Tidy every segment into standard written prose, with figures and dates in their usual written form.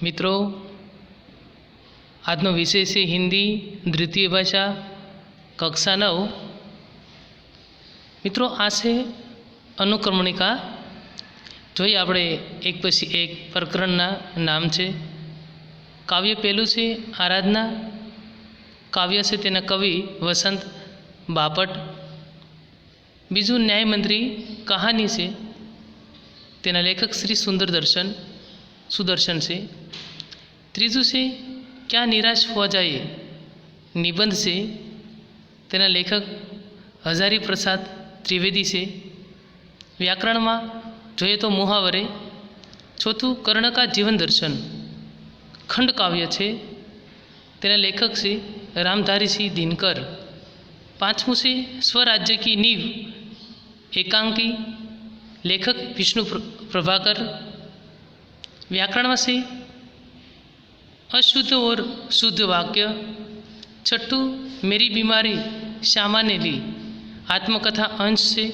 मित्रों, આજનો વિષય છે હિન્દી દ્વિતીય ભાષા કક્ષા 9। મિત્રો, આ છે અનુક્રમણિકા। જોઈએ આપણે એક પછી એક પ્રકરણના નામ છે। કાવ્ય પહેલું છે આરાધના। કાવ્ય છે તેના કવિ વસંત બાપટ। બીજું ન્યાયમંત્રી કહાની છે, તેના લેખક શ્રી સુદર્શન છે। ત્રીજું છે क्या निराश हुआ जाए निबंध से, तेना लेखक हजारी प्रसाद त्रिवेदी से। व्याकरण में जोईए तो मुहावरे। चौथुं कर्ण का जीवन दर्शन खंड काव्य है, तेना लेखक से रामधारी सिंह दिनकर। पांचमू से स्वराज्य की नींव एकांकी, लेखक विष्णु प्रभाकर। व्याकरण में से अशुद्ध और शुद्ध वाक्य। छठू मेरी बीमारी सामान्य ली, आत्मकथा अंश से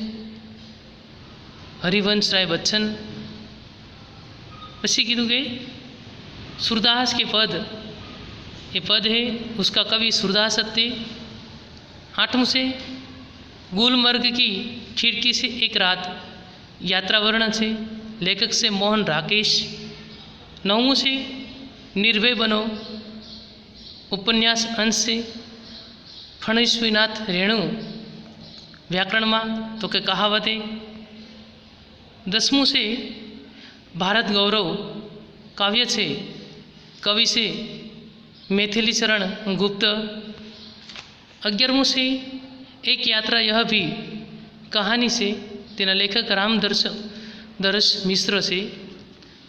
हरिवंश राय बच्चन। पछी कीधुं के सूरदास के पद, ये पद है उसका कवि सूरदास हते। आठवीं से गुलमर्ग की खिड़की से एक रात, यात्रा वर्णन से, लेखक से मोहन राकेश। नौवीं से निर्भय बनो, उपन्यास अंश से फणीश्वरनाथ रेणु। व्याकरण में तो के कहावतें। दसमू से भारत गौरव काव्य से, कवि से मैथिली चरण गुप्त। 11मू से एक यात्रा यह भी कहानी से, तेना लेखक रामदर्श मिश्र से।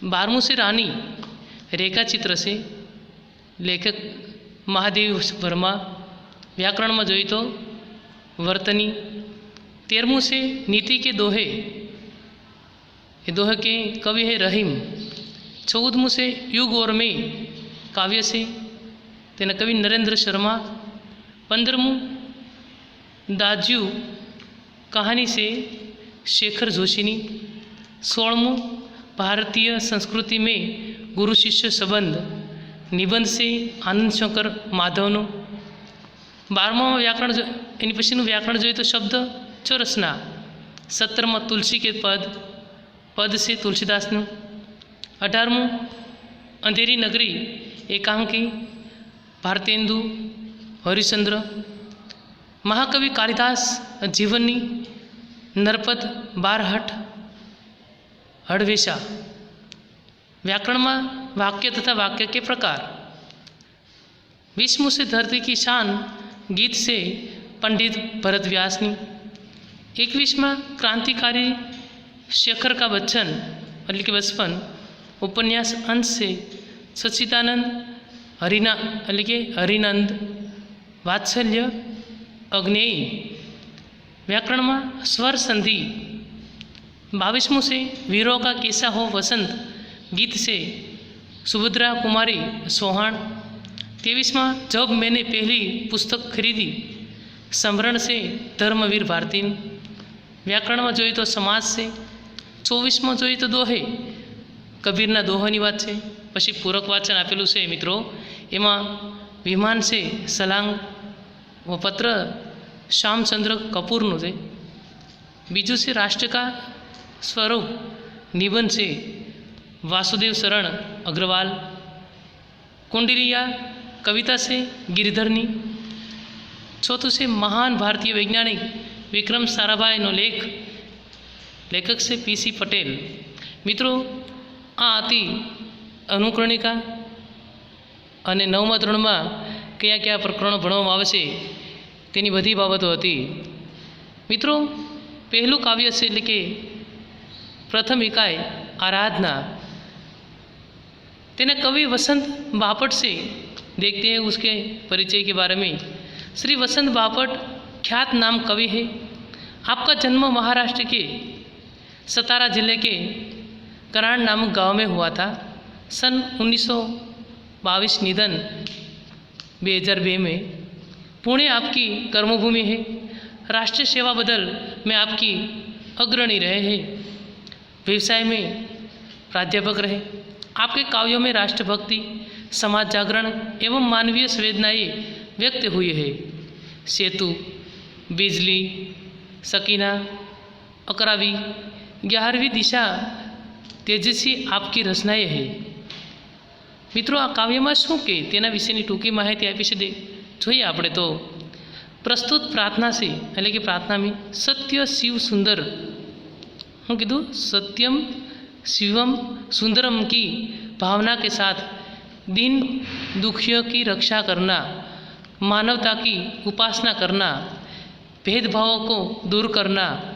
12मू से रानी रेखा चित्र से, लेखक महादेव वर्मा। व्याकरण में जोईए तो वर्तनी। 13मू से नीति के दोहे, ये दोहे के कवि है रहीम। 14मू से युग और मैं काव्य से, तेना कवि नरेंद्र शर्मा। 15मू दाज्यू कहानी से, शेखर जोशीनी। 16मू भारतीय संस्कृति में गुरु शिष्य संबंध, निबंध से आनंद शंकर माधवनो। 12मां व्याकरण एनी पछीनुं व्याकरण जोईए तो शब्द चौरसना। 17मां तुलसी के पद से तुलसीदासनुं। 18मू अंधेरी नगरी एकांकी, भारतेंदु हरिश्चंद्र। महाकवि कालिदास जीवनी, नरपद बारहट हड़वेशा। व्याकरण में वाक्य तथा वाक्य के प्रकार। 20मू से धरती की शान गीत से पंडित भरत व्यासनी। 21मां क्रांतिकारी शेखर का बच्चन मतलब कि बचपन, उपन्यास अंश से सच्चिदानंद हरिनंद वात्सल्य अग्नेयी। व्याकरण में स्वर संधि। 22मू से वीरों का कैसा हो वसंत गीत से सुभद्रा कुमारी सोहान। 23मां जब मैंने पहली पुस्तक खरीदी समरण से धर्मवीर भारतीन। व्याकरण में जोईए तो समाज से। 24मां जोईए तो दोहे, कबीरना दोहोनी वात है। पछी पूरक वाचन आपेलू से मित्रों, एमां विमान से सलांग व पत्र श्यामचंद्र कपूरनु है। बीजू से राष्ट्र का स्वरूप निबंध से वासुदेव शरण अग्रवाल। कुंडलिया कविता से गिरिधरनी। चौथुं से महान भारतीय वैज्ञानिक विक्रम साराभाई नो लेखक से पीसी पटेल। मित्रों, आ हती अनुकरणिका अने 9मा धोरणमां क्या क्या प्रकरणों भणवामां आवशे तेनी बधी बाबतो हती। मित्रों, पहलू काव्य से एटले के प्रथम इकाई आराधना, तेना कवि वसंत बापट से देखते हैं उसके परिचय के बारे में। श्री वसंत बापट ख्यात नाम कवि है। आपका जन्म महाराष्ट्र के सतारा जिले के कराड़ नामक गांव में हुआ था। सन 1922 निधन 2002 में। पुणे आपकी कर्मभूमि है। राष्ट्रीय सेवा बदल में आपकी अग्रणी रहे हैं। व्यवसाय में प्राध्यापक रहे। आपके काव्यों में राष्ट्रभक्ति, समाज जागरण एवं मानवीय संवेदनाएं व्यक्त हुई है। सेतु, बिजली, सकीना, अकरावी, 11वीं दिशा, તેજસ્વી આપકી રચનાએ હૈ। મિત્રો, આ કાવ્યમાં શું કે તેના વિશેની ટૂંકી માહિતી આપી છે જોઈએ આપણે તો પ્રસ્તુત પ્રાર્થના છે, એટલે કે પ્રાર્થના में सत्य शिव सुंदर, હું કીધું सत्यम शिवम सुंदरम की भावना के साथ दीन दुखियों की रक्षा करना, मानवता की उपासना करना, भेदभावों को दूर करना,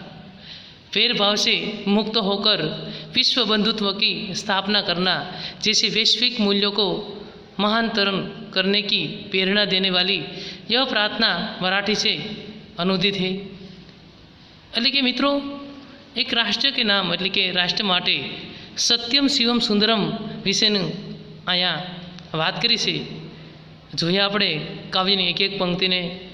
भेदभाव से मुक्त होकर विश्व बंधुत्व की स्थापना करना जैसे वैश्विक मूल्यों को महानतरण करने की प्रेरणा देने वाली यह प्रार्थना मराठी से अनुदित है। એટલે કે મિત્રો, એક રાષ્ટ્ર કે નામ એટલે કે રાષ્ટ્ર માટે સત્યમ શિવમ સુંદરમ વિશેનું અહીંયા વાત કરી છે। જોઈએ આપણે કાવ્યની એક એક પંક્તિને।